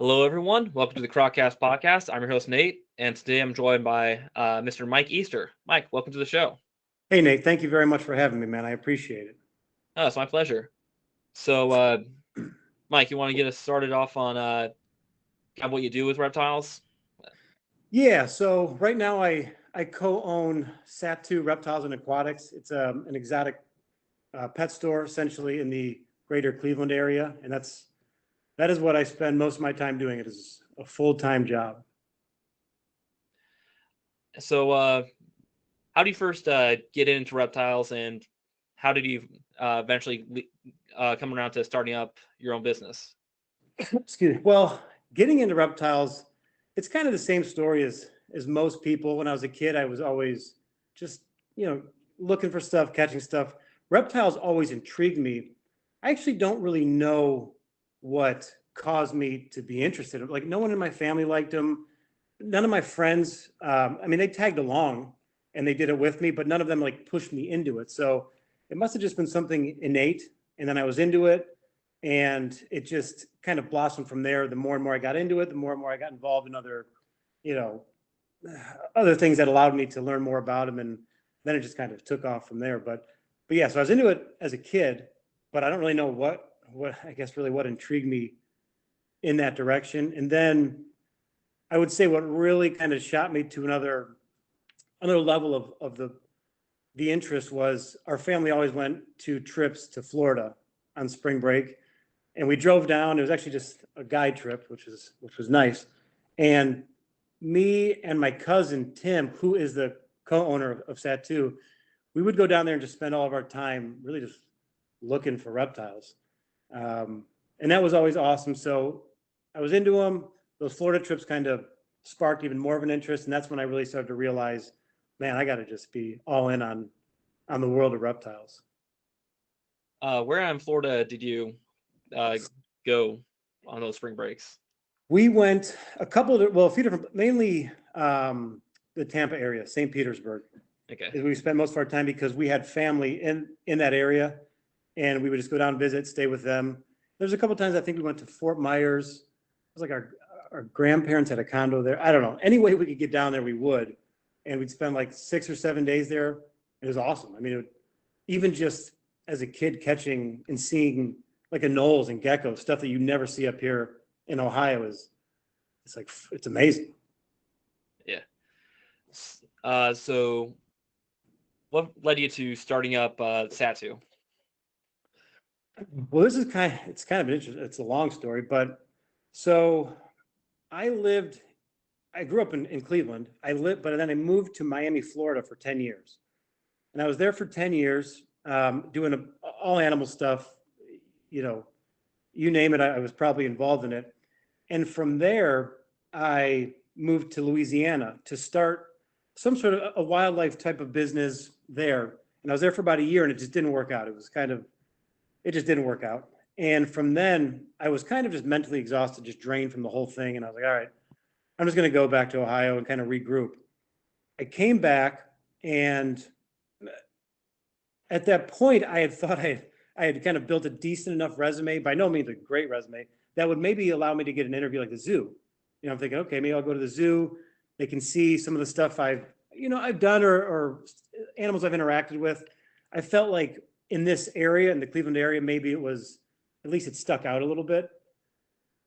Hello, everyone. Welcome to the Croccast podcast. I'm your host, Nate, and today I'm joined by Mr. Mike Easter. Mike, welcome to the show. Hey, Nate, thank you very much for having me, man. I appreciate it. Oh, it's my pleasure. So, Mike, you want to get us started off on kind of what you do with reptiles? Yeah, so right now I co-own SATOO Reptiles and Aquatics. It's an exotic pet store essentially in the greater Cleveland area, and that is what I spend most of my time doing. It is a full-time job. So, how do you first get into reptiles, and how did you eventually come around to starting up your own business? Excuse me. Well, getting into reptiles, it's kind of the same story as most people. When I was a kid, I was always just, looking for stuff, catching stuff. Reptiles always intrigued me. I actually don't really know what caused me to be interested. Like no one in my family liked them. None of my friends, I mean, they tagged along and they did it with me, but none of them like pushed me into it. So it must have just been something innate. And then I was into it and it just kind of blossomed from there. The more and more I got into it, the more and more I got involved in other, you know, other things that allowed me to learn more about them. And then it just kind of took off from there. But yeah, so I was into it as a kid, but I don't really know what I guess really what intrigued me in that direction. And then I would say what really kind of shot me to another level of the interest was our family always went to trips to Florida on spring break, and we drove down. It was actually just a guide trip, which was nice. And me and my cousin Tim, who is the co-owner of SATOO, we would go down there and just spend all of our time really just looking for reptiles, and that was always awesome. So I was into them. Those Florida trips kind of sparked even more of an interest, and that's when I really started to realize, man, I got to just be all in on the world of reptiles. Where in Florida did you go on those spring breaks? We went a few different, mainly the Tampa area, St. Petersburg. Okay. We spent most of our time because we had family in that area, and we would just go down and visit, stay with them. There's a couple of times I think we went to Fort Myers. It was like our grandparents had a condo there. I don't know. Any way we could get down there, we would, and we'd spend like 6 or 7 days there. It was awesome. I mean, even just as a kid catching and seeing like anoles and geckos, stuff that you never see up here in Ohio it's amazing. Yeah. So what led you to starting up SATOO? Well, it's kind of an interesting, it's a long story, but so I lived, I grew up in Cleveland. But then I moved to Miami, Florida for 10 years. And I was there for 10 years, doing all animal stuff, you know, you name it, I was probably involved in it. And from there, I moved to Louisiana to start some sort of a wildlife type of business there. And I was there for about a year and it just didn't work out. It just didn't work out. And from then, I was kind of just mentally exhausted, just drained from the whole thing. And I was like, all right, I'm just going to go back to Ohio and kind of regroup. I came back, and at that point, I had thought I had kind of built a decent enough resume, by no means a great resume, that would maybe allow me to get an interview like the zoo. I'm thinking, okay, maybe I'll go to the zoo. They can see some of the stuff I've done or animals I've interacted with. I felt like in this area, in the Cleveland area, maybe it was, at least it stuck out a little bit,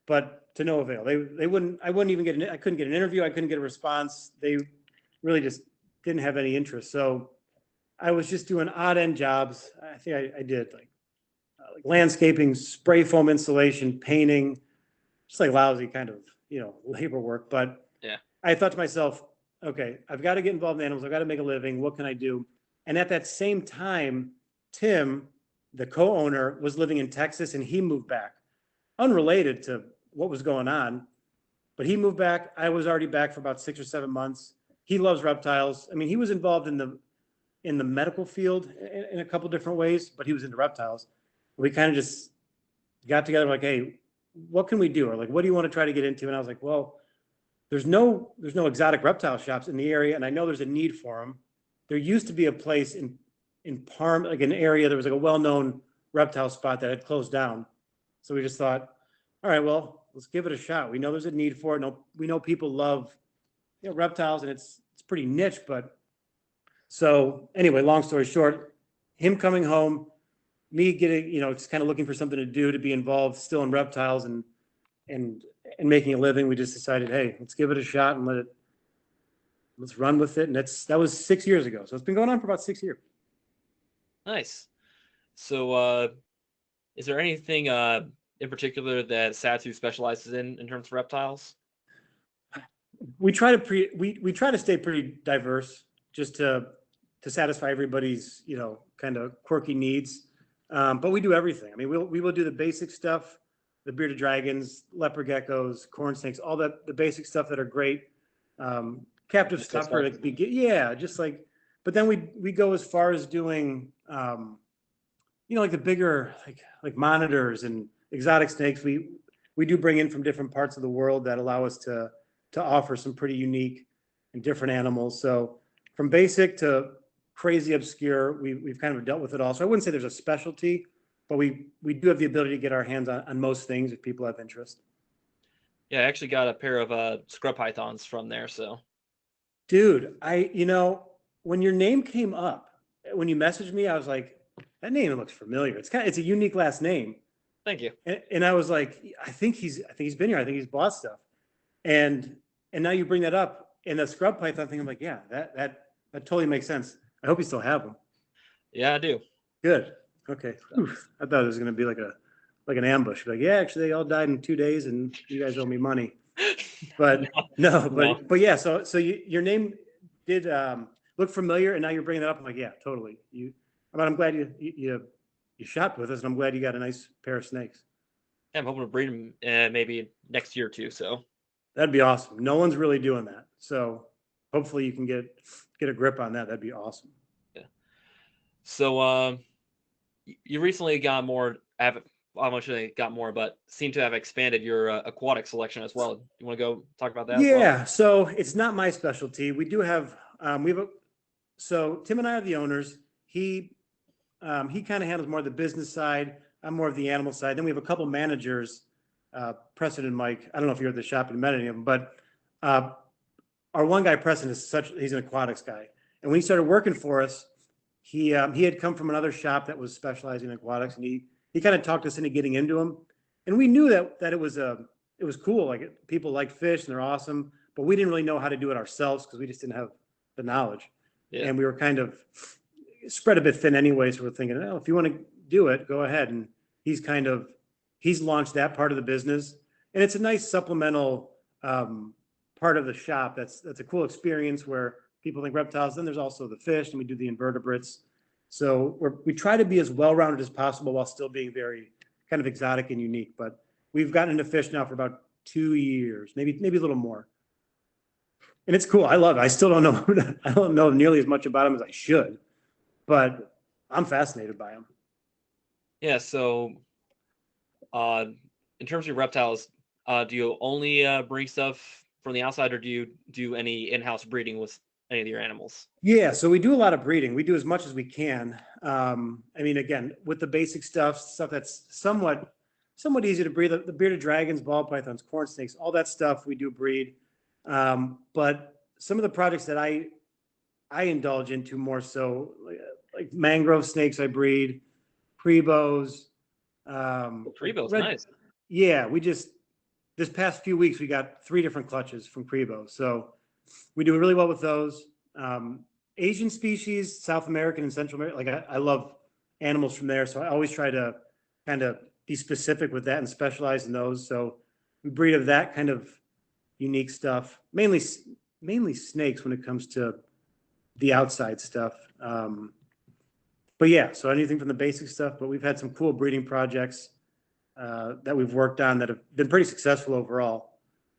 but to no avail. I wouldn't even I couldn't get an interview. I couldn't get a response. They really just didn't have any interest. So I was just doing odd end jobs. I think I did like landscaping, spray foam installation, painting, just like lousy kind of, labor work. But Yeah. I thought to myself, okay, I've got to get involved in animals. I've got to make a living. What can I do? And at that same time, Tim, the co-owner, was living in Texas and he moved back, unrelated to what was going on. But he moved back. I was already back for about 6 or 7 months. He loves reptiles. I mean, he was involved in the medical field in a couple different ways, but he was into reptiles. We kind of just got together like, hey, what can we do? Or like, what do you want to try to get into? And I was like, well, there's no exotic reptile shops in the area, and I know there's a need for them. There used to be a place in Parm, like an area, there was like a well-known reptile spot that had closed down. So we just thought, all right, well, let's give it a shot. We know there's a need for it. No, we know people love, reptiles, and it's pretty niche. But so anyway, long story short, him coming home, me getting, just kind of looking for something to do, to be involved still in reptiles and and making a living. We just decided, hey, let's give it a shot and let's run with it. And that was 6 years ago. So it's been going on for about 6 years. Nice. So, is there anything in particular that SATOO specializes in terms of reptiles? We try to we try to stay pretty diverse, just to satisfy everybody's kind of quirky needs. But we do everything. I mean, we will do the basic stuff, the bearded dragons, leopard geckos, corn snakes, all the basic stuff that are great. Captive Just stuff for just like. But then we go as far as doing like the bigger like monitors and exotic snakes. We do bring in from different parts of the world that allow us to offer some pretty unique and different animals. So from basic to crazy obscure, we've kind of dealt with it all. So I wouldn't say there's a specialty, but we do have the ability to get our hands on most things if people have interest. Yeah, I actually got a pair of scrub pythons from there. So, dude, when your name came up, when you messaged me, I was like, that name looks familiar. It's a unique last name. thank you. And I was like, I think he's been here. I think he's bought stuff. And now you bring that up, and the scrub python thing, I'm like, yeah, that totally makes sense. I hope you still have them. Yeah, I do. Good. Okay. Oof. I thought it was going to be like an ambush. Like, yeah, actually, they all died in 2 days, and you guys owe me money. But but yeah. So your name did look familiar, and now you're bringing that up. I'm like, yeah, totally. I'm glad you shopped with us, and I'm glad you got a nice pair of snakes. Yeah, I'm hoping to breed them maybe next year or two. So that'd be awesome. No one's really doing that, so hopefully you can get a grip on that. That'd be awesome. Yeah. So you recently got more. I much they got more, but seem to have expanded your aquatic selection as well. You want to go talk about that? Yeah. So it's not my specialty. We do have so Tim and I are the owners. He kind of handles more of the business side. I'm more of the animal side. Then we have a couple managers, Preston and Mike. I don't know if you're at the shop and met any of them, but our one guy, Preston, he's an aquatics guy. And when he started working for us, he had come from another shop that was specializing in aquatics, and he kind of talked us into getting into them. And we knew that it was cool. Like, people like fish and they're awesome, but we didn't really know how to do it ourselves because we just didn't have the knowledge. Yeah. And we were kind of spread a bit thin anyway. So we're thinking, oh, if you want to do it, go ahead. And he's launched that part of the business, and it's a nice supplemental part of the shop. That's a cool experience where people think reptiles. Then there's also the fish, and we do the invertebrates. So we try to be as well-rounded as possible while still being very kind of exotic and unique. But we've gotten into fish now for about 2 years, maybe a little more. And it's cool. I love it. I still don't know. I don't know nearly as much about them as I should, but I'm fascinated by them. Yeah. So, in terms of reptiles, do you only bring stuff from the outside, or do you do any in-house breeding with any of your animals? Yeah, so we do a lot of breeding. We do as much as we can. I mean, again, with the basic stuff that's somewhat easy to breed, the bearded dragons, ball pythons, corn snakes, all that stuff we do breed. But some of the projects that I indulge into more so, like mangrove snakes, I breed, prebos. Prebos, nice. Yeah, this past few weeks we got 3 different clutches from prebos, so we do really well with those. Asian species, South American and Central American, like I love animals from there, so I always try to kind of be specific with that and specialize in those. So we breed of that kind of unique stuff, mainly snakes when it comes to the outside stuff. But yeah, so anything from the basic stuff, but we've had some cool breeding projects that we've worked on that have been pretty successful overall.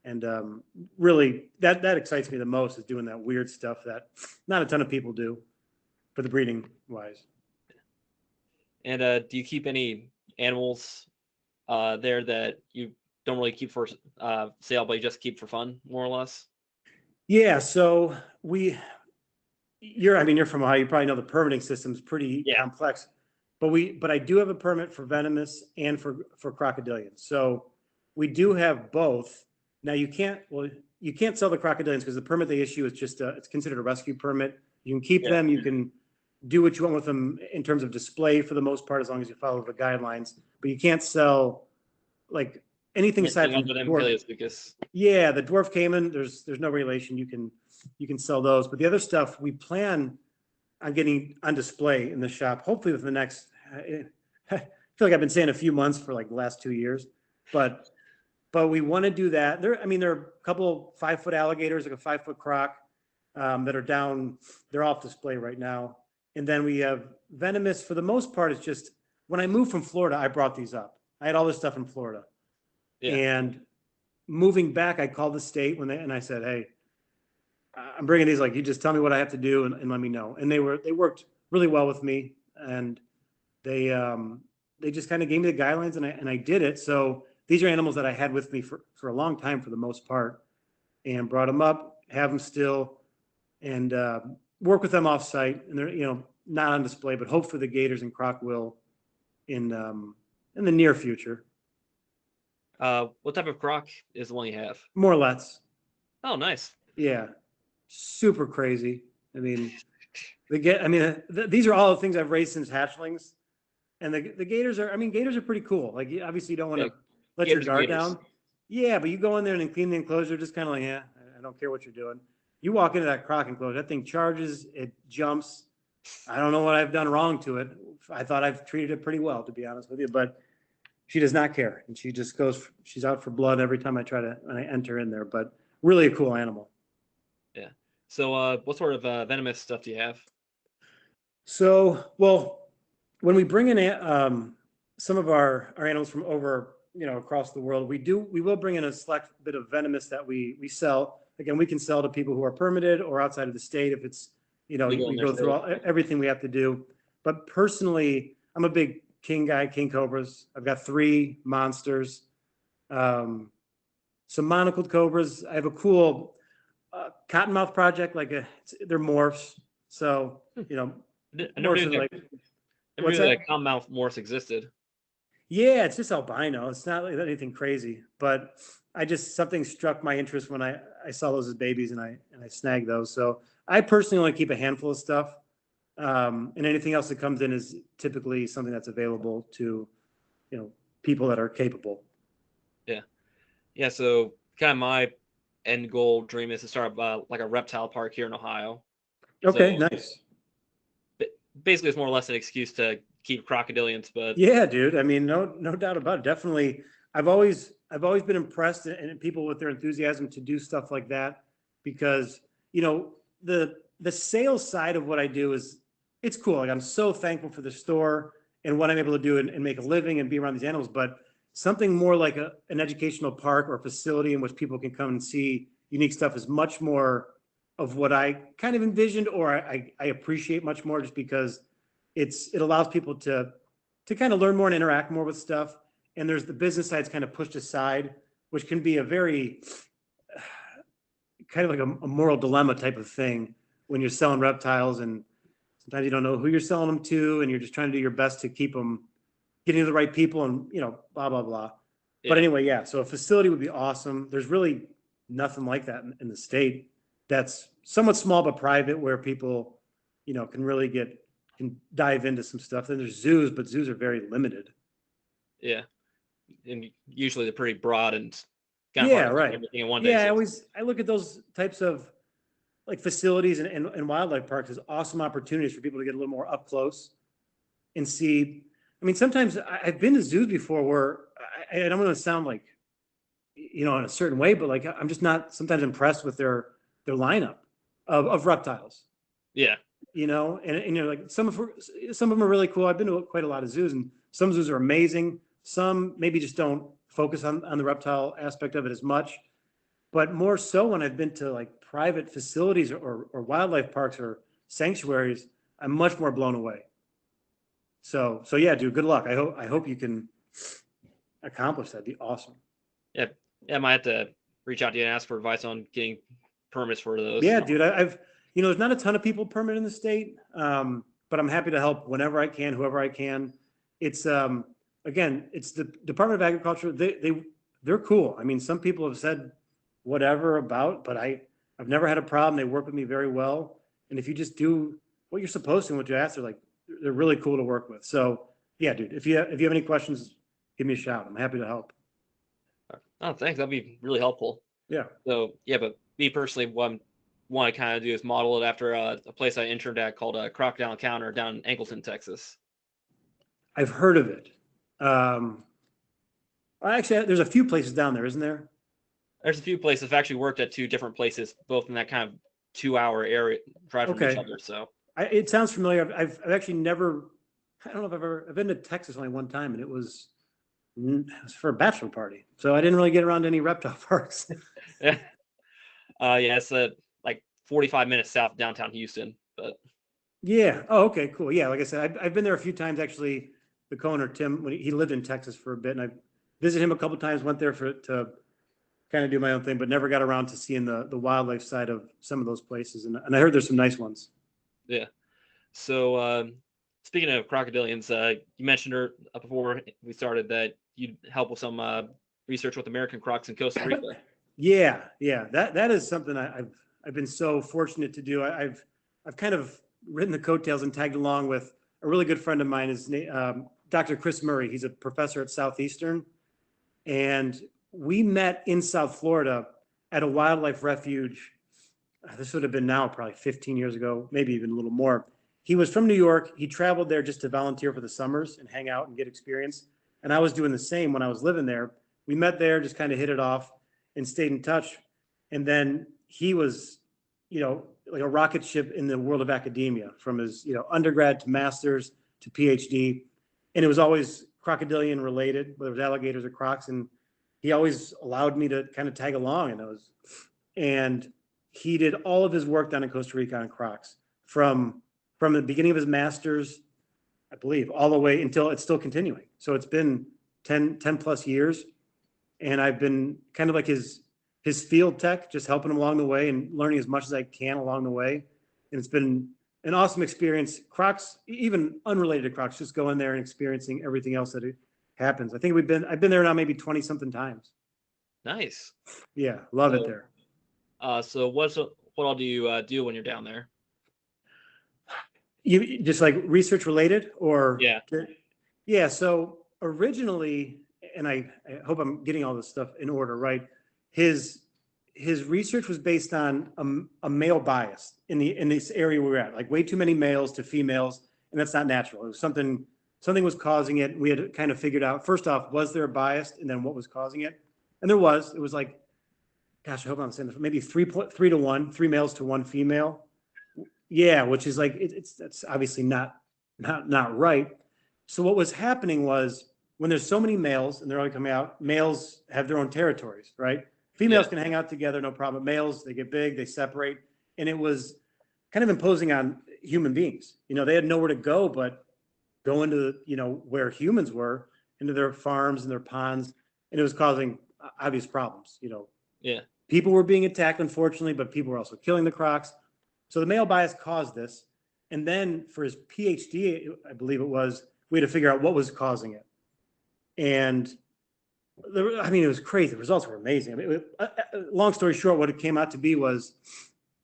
And really, that excites me the most, is doing that weird stuff that not a ton of people do for the breeding wise. And do you keep any animals there that you don't really keep for sale, but you just keep for fun, more or less? Yeah, so you're from Ohio. You probably know the permitting system is pretty complex. But I do have a permit for venomous and for crocodilians. So we do have both. Now you can't sell the crocodilians because the permit they issue is just it's considered a rescue permit. You can keep Yeah. them. You can do what you want with them in terms of display for the most part, as long as you follow the guidelines. But you can't sell like anything aside Anything from other than dwarf. Paleosuchus. Yeah, the dwarf caiman. There's no regulation. You can sell those, but the other stuff we plan on getting on display in the shop. Hopefully within the next. I feel like I've been saying a few months for like the last 2 years, but we want to do that. There are a couple 5-foot alligators, like a 5-foot croc, that are down. They're off display right now. And then we have venomous. For the most part, it's just when I moved from Florida, I brought these up. I had all this stuff in Florida, Yeah. and moving back, I called the state and I said, "Hey, I'm bringing these. Like, you just tell me what I have to do and let me know." And they worked really well with me, and they just kind of gave me the guidelines, and I did it. So these are animals that I had with me for a long time, for the most part, and brought them up, have them still, and work with them off site. And they're not on display, but hopefully the gators and croc will in the near future. What type of croc is the one you have? More or less. Oh, nice. Yeah, super crazy. I mean, these are all the things I've raised since hatchlings, and the gators are. I mean, gators are pretty cool. Like, obviously, you don't want to let your guard down. Yeah, but you go in there and clean the enclosure, just kind of like, yeah, I don't care what you're doing. You walk into that croc enclosure, that thing charges, it jumps. I don't know what I've done wrong to it. I thought I've treated it pretty well, to be honest with you, but she does not care, and she just goes. She's out for blood every time I enter in there. But really a cool animal. Yeah. So, what sort of venomous stuff do you have? So, well, when we bring in some of our animals from over, across the world, we will bring in a select bit of venomous that we sell. Again, we can sell to people who are permitted or outside of the state if it's, we go through everything we have to do. But personally, I'm a big king guy, king cobras. I've got 3 monsters, some monocled cobras. I have a cool cottonmouth project, they're morphs. So, I never knew that, that cottonmouth morphs existed. Yeah, it's just albino. It's not like anything crazy, but something struck my interest when I saw those as babies, and I snagged those. So I personally only keep a handful of stuff, and anything else that comes in is typically something that's available to, people that are capable. Yeah. So kind of my end goal dream is to start like a reptile park here in Ohio. Okay, so, nice. Basically, it's more or less an excuse to keep crocodilians, but yeah, dude. I mean, no doubt about it. Definitely, I've always been impressed, and people with their enthusiasm to do stuff like that, because the sales side of what I do it's cool. Like, I'm so thankful for the store and what I'm able to do and make a living and be around these animals, but something more like an educational park or facility in which people can come and see unique stuff is much more of what I kind of envisioned, or I appreciate much more, just because it allows people to kind of learn more and interact more with stuff. And there's the business side's kind of pushed aside, which can be a very kind of like a moral dilemma type of thing when you're selling reptiles, and sometimes you don't know who you're selling them to, and you're just trying to do your best to keep them getting to the right people, and blah blah blah. Yeah. But anyway, yeah. So a facility would be awesome. There's really nothing like that in the state. That's somewhat small but private, where people, can really can dive into some stuff. Then there's zoos, but zoos are very limited. Yeah, and usually they're pretty broad and right. Everything in one day. I look at those types of like facilities and wildlife parks as awesome opportunities for people to get a little more up close and see. I mean, sometimes I've been to zoos before where I don't want to sound like, in a certain way, but like, I'm just not sometimes impressed with their lineup of reptiles. Yeah. And like some of them are really cool. I've been to quite a lot of zoos, and some zoos are amazing. Some maybe just don't focus on the reptile aspect of it as much, but more so when I've been to like private facilities or wildlife parks or sanctuaries, I'm much more blown away. So yeah, dude, good luck. I hope you can accomplish that. It'd be awesome. Yeah. I might have to reach out to you and ask for advice on getting permits for those. Yeah, dude, I've there's not a ton of people permitted in the state, but I'm happy to help whenever I can, whoever I can. It's again, it's the Department of Agriculture. they're cool. I mean, some people have said whatever about, but I've never had a problem. They work with me very well. And if you just do what you're supposed to and what you ask, they're really cool to work with. So yeah, dude, if you have any questions, give me a shout. I'm happy to help. Oh, thanks. That'd be really helpful. Yeah. So yeah, but me personally, what I want to kind of do is model it after a place I interned at called Crocodile Encounter down in Angleton, Texas. I've heard of it. Actually, there's a few places down there, isn't there? There's a few places. I've actually worked at 2 different places, both in that kind of 2 hour area drive from each Okay. other. So It sounds familiar. I've actually never, I don't know if I've been to Texas only one time, and it was for a bachelor party. So I didn't really get around to any reptile parks. yeah, yeah, it's like 45 minutes south of downtown Houston. But Yeah. Oh, okay, cool. Yeah, like I said, I've been there a few times actually. The co-owner Tim, when he lived in Texas for a bit, and I visited him a couple times. Went there to kind of do my own thing, but never got around to seeing the wildlife side of some of those places. And I heard there's some nice ones. yeah. So speaking of crocodilians, you mentioned before we started that you'd help with some research with American crocs in Costa Rica. Yeah, yeah. That is something I've been so fortunate to do. I've kind of ridden the coattails and tagged along with a really good friend of mine. His name, Dr. Chris Murray. He's a professor at Southeastern, and we met in South Florida at a wildlife refuge. This would have been now probably 15 years ago, maybe even a little more. He was from New York. He traveled there just to volunteer for the summers and hang out and get experience. And I was doing the same when I was living there. We met there, just kind of hit it off and stayed in touch. And then he was, like a rocket ship in the world of academia, from his, undergrad to master's to PhD. And it was always crocodilian related, whether it was alligators or crocs. And he always allowed me to kind of tag along in those. And he did all of his work down in Costa Rica on crocs from the beginning of his master's, I believe, all the way until it's still continuing. So it's been 10 plus years. And I've been kind of like his field tech, just helping him along the way and learning as much as I can along the way. And it's been an awesome experience. Crocs, even unrelated to crocs, just going there and experiencing everything else that it happens. I think I've been there now maybe 20 something times. Nice. Yeah, love it there. So what all do you do when you're down there? You just like research related or? Yeah. Yeah. So originally, and I hope I'm getting all this stuff in order, right? His research was based on a male bias in this area we were at, like way too many males to females, and that's not natural. It was something was causing it. We had kind of figured out, first off, was there a bias, and then what was causing it? And there was. It was like, gosh, I hope I'm saying this, maybe 3 to 1, 3 males to 1 female. Yeah, which is like that's obviously not right. So what was happening was, when there's so many males and they're only coming out, males have their own territories, right? Females can hang out together, no problem. Males, they get big, they separate, and it was kind of imposing on human beings. They had nowhere to go but go into where humans were, into their farms and their ponds, and it was causing obvious problems. Yeah. People were being attacked, unfortunately, but people were also killing the crocs. So the male bias caused this. And then for his PhD, I believe it was, we had to figure out what was causing it. And it was crazy. The results were amazing. Long story short, what it came out to be was,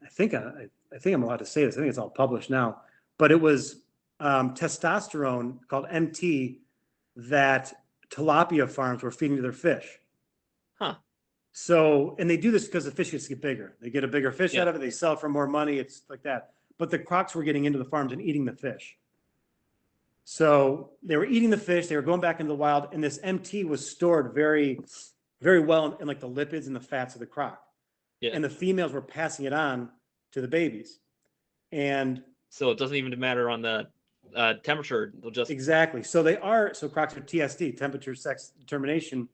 I think I'm allowed to say this. I think it's all published now, but it was testosterone called MT that tilapia farms were feeding to their fish. Huh. So, and they do this because the fish gets to get bigger. They get a bigger fish out of it. They sell it for more money. It's like that. But the crocs were getting into the farms and eating the fish. So they were eating the fish. They were going back into the wild, and this MT was stored very, very well in like the lipids and the fats of the croc. Yeah. And the females were passing it on to the babies. And so it doesn't even matter on the temperature. They'll just exactly. So crocs are TSD, temperature, sex determination.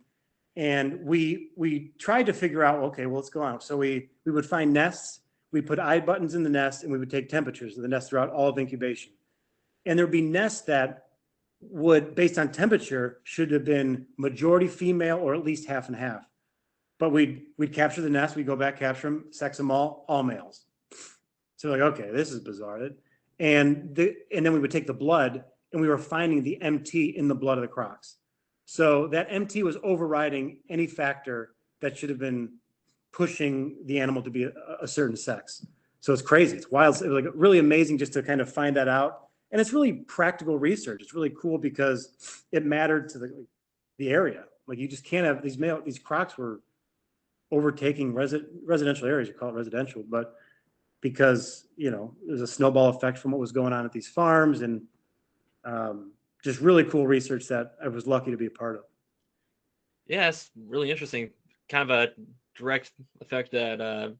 And we tried to figure out, okay, well, what's going on? So we would find nests. We put eye buttons in the nest, and we would take temperatures of the nest throughout all of incubation. And there'd be nests that would, based on temperature, should have been majority female or at least half and half. But we'd capture the nest, we'd go back, capture them, sex them all males. So like, okay, this is bizarre. And then we would take the blood, and we were finding the MT in the blood of the crocs. So that MT was overriding any factor that should have been pushing the animal to be a certain sex. So it's crazy. It's wild. It's like really amazing just to kind of find that out. And it's really practical research. It's really cool because it mattered to the area. Like you just can't have these crocs were overtaking residential areas. You call it residential, but because there's a snowball effect from what was going on at these farms, and just really cool research that I was lucky to be a part of. Yeah, it's really interesting. Kind of a direct effect that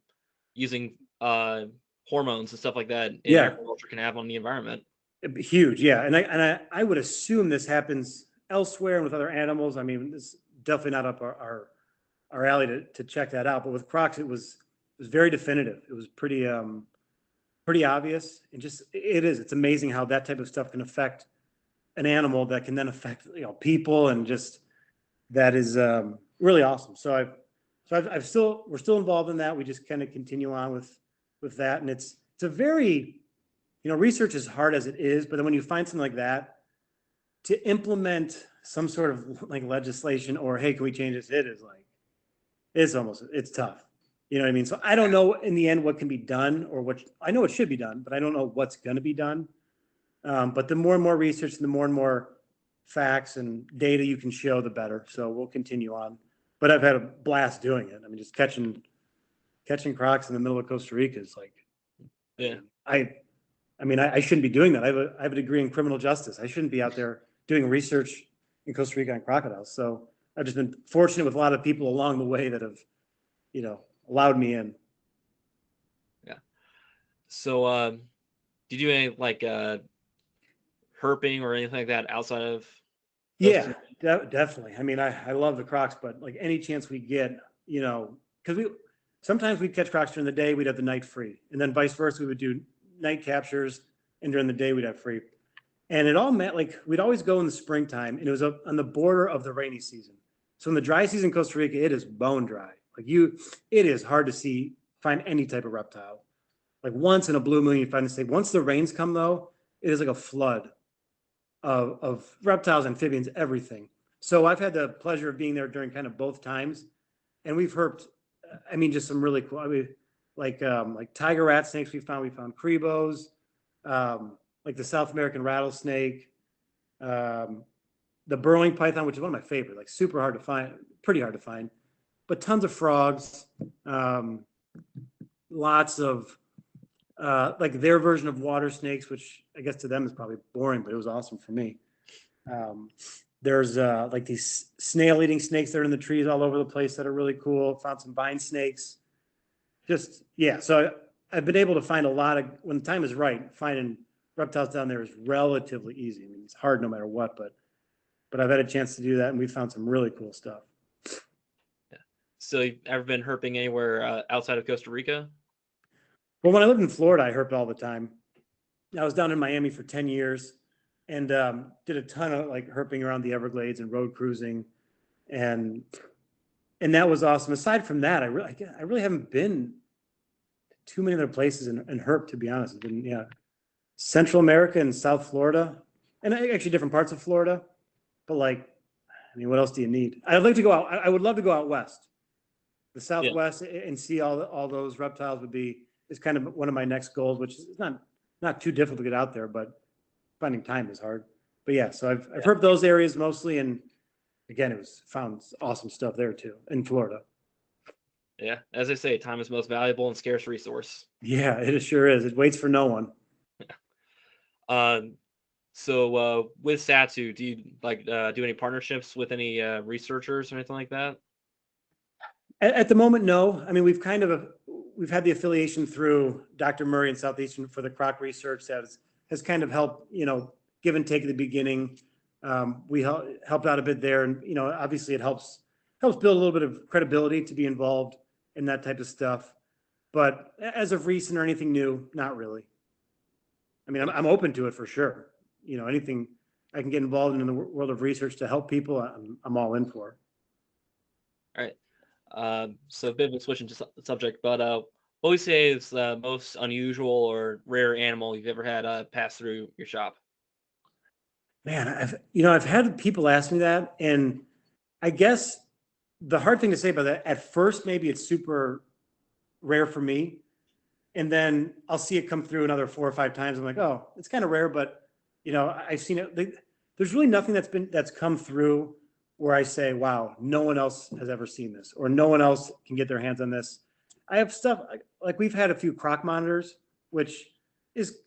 using hormones and stuff like that in Yeah, agriculture can have on the environment. huge. Yeah, and I would assume this happens elsewhere and with other animals. I mean, it's definitely not up our alley to check that out. But with crocs, it was very definitive. It was pretty obvious, and just it's amazing how that type of stuff can affect an animal that can then affect people, and just that is really awesome. So we're still involved in that. We just kind of continue on with that, and it's a very research is hard as it is, but then when you find something like that, to implement some sort of like legislation or hey, can we change this? It's tough. You know what I mean? So I don't know in the end what can be done, or what I know it should be done, but I don't know what's going to be done. But the more and more research and the more and more facts and data you can show, the better. So we'll continue on. But I've had a blast doing it. I mean, just catching crocs in the middle of Costa Rica is like, Yeah. I shouldn't be doing that. I have a degree in criminal justice. I shouldn't be out there doing research in Costa Rica on crocodiles. So I've just been fortunate with a lot of people along the way that have, allowed me in. Yeah. So, did you do any like herping or anything like that outside of those Yeah, two? definitely. I mean, I love the crocs, but like any chance we get, because sometimes we'd catch crocs during the day, we'd have the night free, and then vice versa, we would do night captures, and during the day we'd have free. And it all meant like we'd always go in the springtime, and it was up on the border of the rainy season. So in the dry season in Costa Rica, it is bone dry. It is hard to find any type of reptile. Like once in a blue moon, you find the same. Once the rains come, though, it is like a flood of reptiles, amphibians, everything. So I've had the pleasure of being there during kind of both times, and we've herped. I mean, just some really cool. I mean, like tiger rat snakes. We found crebos, like the South American rattlesnake, the burrowing python, which is one of my favorite. Like super hard to find, pretty hard to find, but tons of frogs, lots of like their version of water snakes, which I guess to them is probably boring, but it was awesome for me. There's like these snail-eating snakes that are in the trees all over the place that are really cool. Found some vine snakes. Just yeah. So I've been able to find a lot of when the time is right. Finding reptiles down there is relatively easy. I mean, it's hard no matter what, but I've had a chance to do that, and we found some really cool stuff. Yeah. So, you've ever been herping anywhere outside of Costa Rica? Well, when I lived in Florida, I herped all the time. I was down in Miami for 10 years and did a ton of like herping around the Everglades and road cruising. And that was awesome. Aside from that, I really haven't been too many other places in herp, to be honest. I've been, yeah, Central America and South Florida, and actually different parts of Florida. But like, I mean, what else do you need? I'd like to go out. I would love to go out west, the Yeah. Southwest, and see all those reptiles. Is kind of one of my next goals, which is not too difficult to get out there, but finding time is hard. But yeah, so I've Yeah. herped those areas mostly, and again, it was found awesome stuff there too in Florida. Yeah. As they say, time is most valuable and scarce resource. Yeah, it sure is. It waits for no one. Um, so, with SATOO, do you like do any partnerships with any researchers or anything like that? At the moment, no. I mean, we've had the affiliation through Dr. Murray in Southeastern for the croc research that has kind of helped, give and take at the beginning. We helped out a bit there, and obviously it helps build a little bit of credibility to be involved in that type of stuff. But as of recent or anything new, not really. I mean, I'm open to it for sure. Anything I can get involved in the world of research to help people, I'm all in for. All right. So a bit of a switching to subject, but what would you say is the most unusual or rare animal you've ever had pass through your shop? Man, I've had people ask me that, and I guess the hard thing to say about that, at first, maybe it's super rare for me, and then I'll see it come through another 4 or 5 times. I'm like, oh, it's kind of rare, but I've seen it. There's really nothing that's come through where I say, wow, no one else has ever seen this, or no one else can get their hands on this. I have stuff like we've had a few croc monitors, which is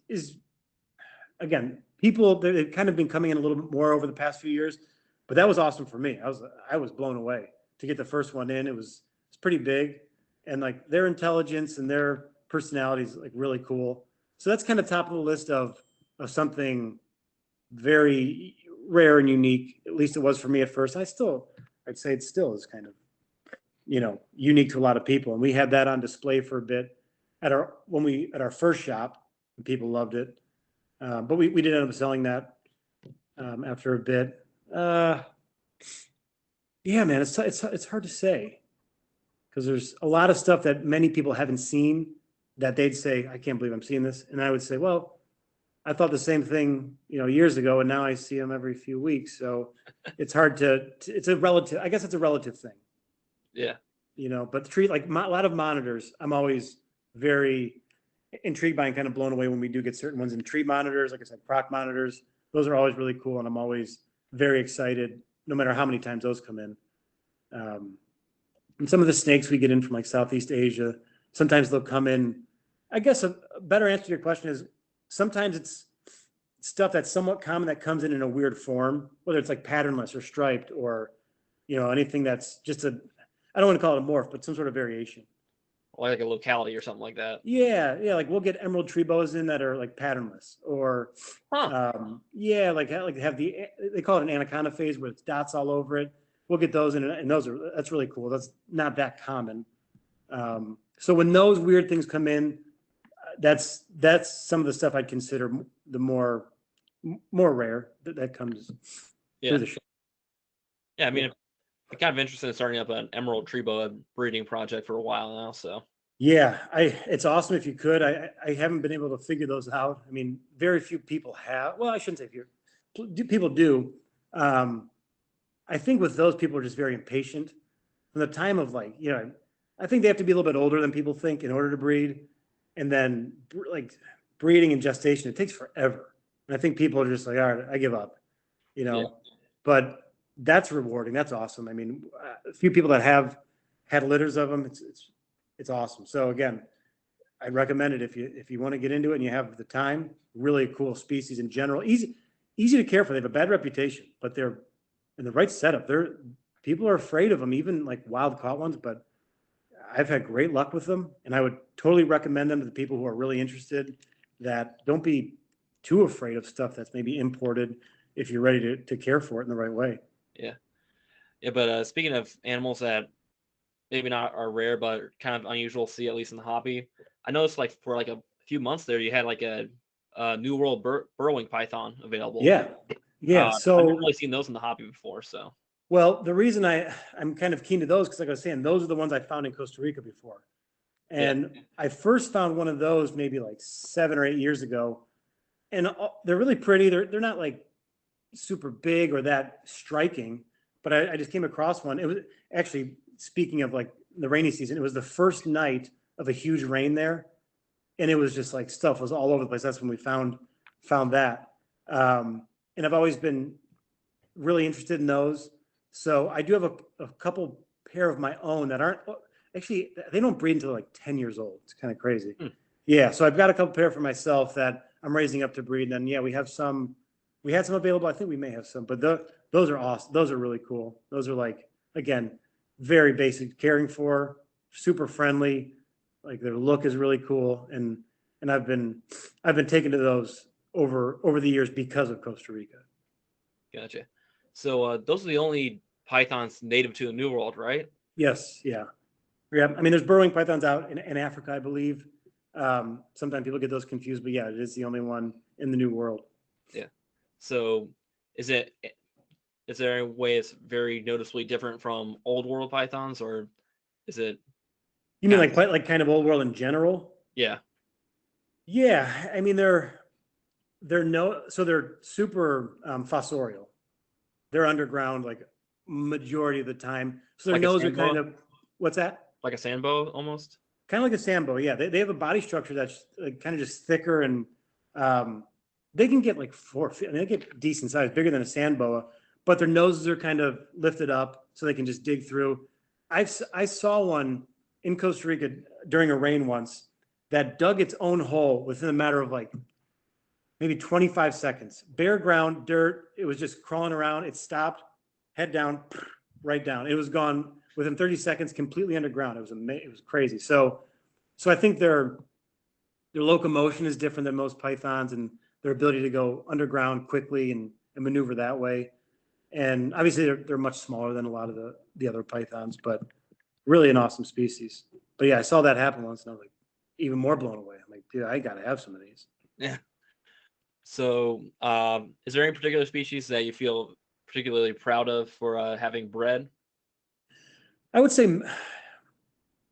again, people they've kind of been coming in a little bit more over the past few years, but that was awesome for me. I was blown away to get the first one in. It's pretty big, and like their intelligence and their personalities like really cool. So that's kind of top of the list of something very rare and unique. At least it was for me at first. I'd say it still is kind of unique to a lot of people. And we had that on display for a bit at our first shop, and people loved it. But we did end up selling that after a bit. Yeah, man, it's hard to say because there's a lot of stuff that many people haven't seen that they'd say, I can't believe I'm seeing this, and I would say, well, I thought the same thing, years ago, and now I see them every few weeks. So it's hard to. It's a relative. I guess it's a relative thing. Yeah. But the tree, like a lot of monitors, I'm always very intrigued by and kind of blown away when we do get certain ones in tree monitors. Like I said, croc monitors, those are always really cool. And I'm always very excited, no matter how many times those come in. And some of the snakes we get in from like Southeast Asia, sometimes they'll come in. I guess a better answer to your question is sometimes it's stuff that's somewhat common that comes in a weird form, whether it's like patternless or striped or, anything that's just I don't want to call it a morph, but some sort of variation. Or like a locality or something like that. Yeah, yeah. Like we'll get emerald tree boas in that are like patternless, or Huh. yeah, like have they call it an anaconda phase where it's dots all over it. We'll get those in, and that's really cool. That's not that common. So when those weird things come in, that's some of the stuff I'd consider the more rare that comes through Yeah. the show. Yeah. I mean, Yeah. I'm kind of interested in starting up an emerald tree boa breeding project for a while now. So Yeah, it's awesome if you could. I haven't been able to figure those out. I mean, very few people have. Well, I shouldn't say few. People do. Um, I think with those people are just very impatient. From the time of like, I think they have to be a little bit older than people think in order to breed, and then like breeding and gestation, it takes forever. And I think people are just like, all right, I give up. You yeah. know, but that's rewarding. That's awesome. I mean, a few people that have had litters of them, it's awesome. So again, I'd recommend it if you want to get into it and you have the time. Really cool species in general. Easy to care for. They have a bad reputation, but they're in the right setup. People are afraid of them, even like wild caught ones. But I've had great luck with them, and I would totally recommend them to the people who are really interested. That don't be too afraid of stuff that's maybe imported if you're ready to care for it in the right way. Yeah. Yeah. But speaking of animals that maybe not are rare, but are kind of unusual to see, at least in the hobby, I noticed like for like a few months there, you had like a New World burrowing python available. Yeah, yeah. I've never So really seen those in the hobby before. So well, the reason I'm kind of keen to those because like I was saying, those are the ones I found in Costa Rica before. yeah. And I first found one of those maybe like 7 or 8 years ago, and they're really pretty. They're not like super big or that striking, but I just came across one. It was actually, speaking of like the rainy season, it was the first night of a huge rain there, and it was just like stuff was all over the place. That's when we found that. And I've always been really interested in those. So I do have a couple pair of my own that aren't actually, they don't breed until like 10 years old. It's kind of crazy. Hmm. Yeah. So I've got a couple pair for myself that I'm raising up to breed. And then, yeah, we had some available. I think we may have some, but those are awesome. Those are really cool. Those are like, again, very basic caring for, super friendly. Like their look is really cool. And I've been taken to those over the years because of Costa Rica. Gotcha. So those are the only pythons native to the New World, right? Yes. Yeah. Yeah, I mean, there's burrowing pythons out in Africa, I believe. Sometimes people get those confused, but yeah, it is the only one in the New World. Yeah. So is there a way it's very noticeably different from old world pythons, or is it You mean kind of like kind of old world in general? yeah, Yeah, I mean they're super fossorial. They're underground like majority of the time. So their Like a nose are kind sambo, of, what's that? like a sambo almost. Kind of like a sambo. Yeah, they have a body structure that's like kind of just thicker, and um, they can get like 4 feet. I mean, they get decent size, bigger than a sand boa, but their noses are kind of lifted up so they can just dig through. I saw one in Costa Rica during a rain once that dug its own hole within a matter of like maybe 25 seconds. Bare ground, dirt. It was just crawling around. It stopped, head down, right down. It was gone within 30 seconds, completely underground. It was it was crazy. So I think their locomotion is different than most pythons, and their ability to go underground quickly and maneuver that way. And obviously they're much smaller than a lot of the other pythons, but really an awesome species. But yeah, I saw that happen once, and I was like even more blown away. I'm like, dude, I gotta have some of these. Yeah. So, is there any particular species that you feel particularly proud of for having bred? I would say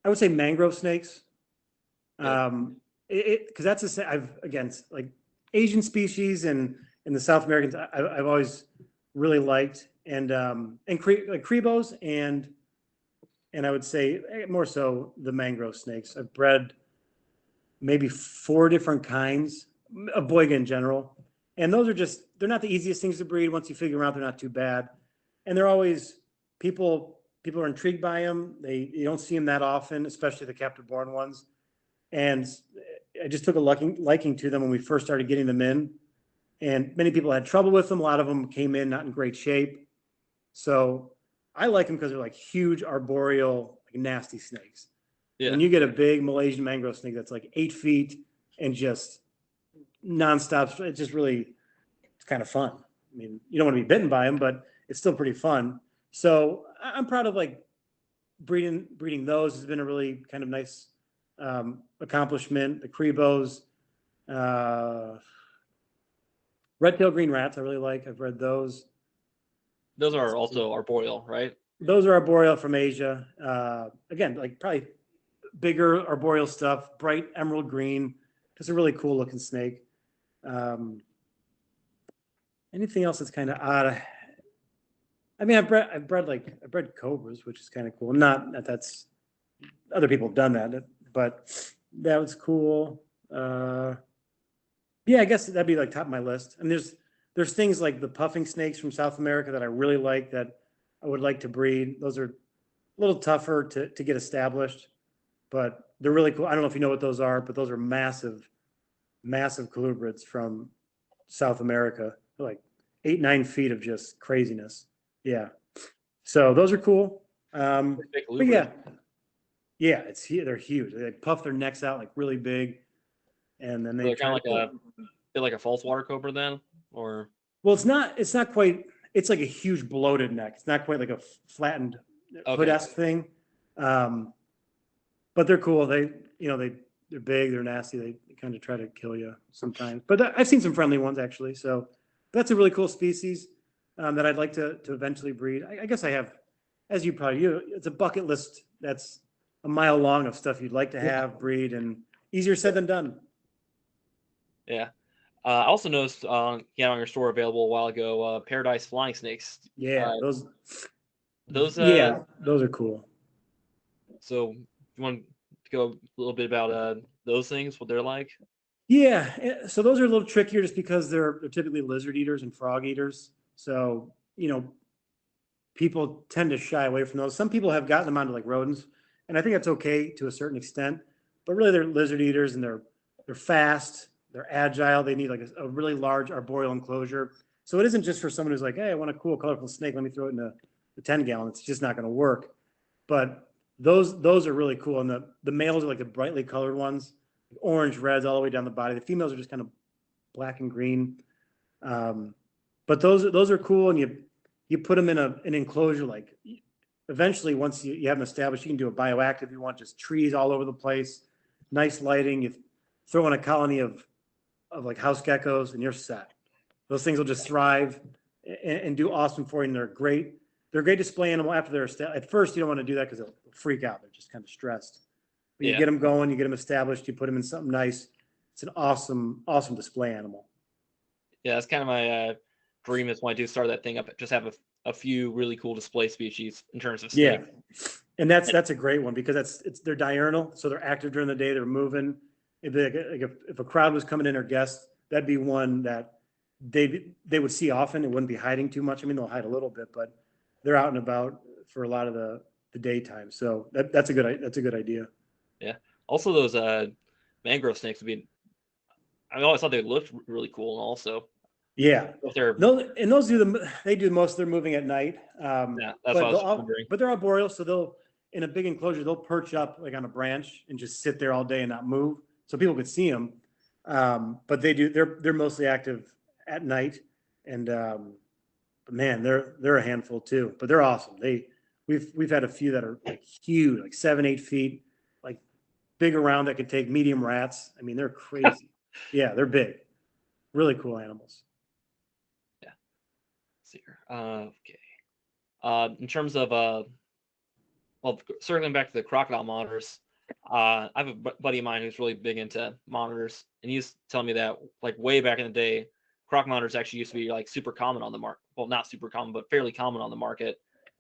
I would say mangrove snakes. Yeah. Because that's I've again like Asian species and in the South Americans I've always really liked, and like Crebos and I would say more so the mangrove snakes. I've bred maybe 4 different kinds of boiga in general, and those are just they're not the easiest things to breed. Once you figure them out, they're not too bad, and they're always people are intrigued by them. You don't see them that often, especially the captive born ones. And I just took a liking to them when we first started getting them in. And many people had trouble with them. A lot of them came in not in great shape. So I like them because they're like huge arboreal, like nasty snakes. Yeah. When you get a big Malaysian mangrove snake that's like 8 feet and just nonstop, it's kind of fun. I mean, you don't want to be bitten by them, but it's still pretty fun. So I'm proud of like breeding those has been a really kind of nice accomplishment. The Crebos, red-tailed green rats, I really like. I've read those. Those are also arboreal, right? Those are arboreal from Asia. Again, like probably bigger arboreal stuff, bright emerald green. Just a really cool looking snake. Anything else that's kind of odd? I mean, I've bred cobras, which is kind of cool. Not that that's other people have done that, but that was cool. Yeah, I guess that'd be like top of my list. And there's things like the puffing snakes from South America that I really like that I would like to breed. Those are a little tougher to get established, but they're really cool. I don't know if you know what those are, but those are massive, massive colubrids from South America. They're like 8-9 feet of just craziness. Yeah. So those are cool. But yeah, they're huge. They puff their necks out like really big, and then they They're kind of like a false water cobra then, or well, it's not quite. It's like a huge bloated neck. It's not quite like a flattened hood-esque thing. But they're cool. They're big. They're nasty. They kind of try to kill you sometimes. But I've seen some friendly ones actually. So that's a really cool species that I'd like to eventually breed. I guess I have, as it's a bucket list that's a mile long of stuff you'd like to have, breed, and easier said than done. Yeah. I also noticed you had on your store available a while ago paradise flying snakes. Yeah, those those are cool. So you want to go a little bit about those things, what they're like? Yeah, so those are a little trickier just because they're typically lizard eaters and frog eaters. So people tend to shy away from those. Some people have gotten them onto like rodents, and I think that's okay to a certain extent. But really, they're lizard eaters, and they're fast, they're agile. They need like a really large arboreal enclosure. So it isn't just for someone who's like, hey, I want a cool, colorful snake. Let me throw it in a 10-gallon. It's just not going to work. But those are really cool, and the males are like the brightly colored ones, orange, reds all the way down the body. The females are just kind of black and green. But those are cool, and you put them in an enclosure. Like eventually, once you have them established, you can do a bioactive. You want just trees all over the place, nice lighting. You throw in a colony of like house geckos, and you're set. Those things will just thrive and do awesome for you. And they're great. They're a great display animal after they're established. At first, you don't want to do that because they'll freak out. They're just kind of stressed. But you get them going, you get them established, you put them in something nice. It's an awesome, awesome display animal. Yeah, that's kind of my dream is when I do start that thing up, just have a few really cool display species in terms of Yeah, snake. and that's a great one because they're diurnal, so they're active during the day. They're moving. If a crowd was coming in or guests, that'd be one that they would see often. It wouldn't be hiding too much. I mean, they'll hide a little bit, but they're out and about for a lot of the daytime. So that's a good idea. Yeah. Also, those mangrove snakes would be. I always thought they looked really cool, and also Yeah, if they're those they do most of their moving at night. yeah, that's what I was wondering. But they're arboreal, so they'll in a big enclosure they'll perch up like on a branch and just sit there all day and not move, so people could see them. But they're mostly active at night, and but man, they're a handful too. But they're awesome. We've had a few that are like huge, like 7-8 feet, like big around that could take medium rats. I mean, they're crazy. Yeah, they're big, really cool animals. Yeah. Let's see here. Okay. In terms of well, circling back to the crocodile monitors, I have a buddy of mine who's really big into monitors, and he's telling me that like way back in the day, croc monitors actually used to be like super common on the market. Well, not super common, but fairly common on the market.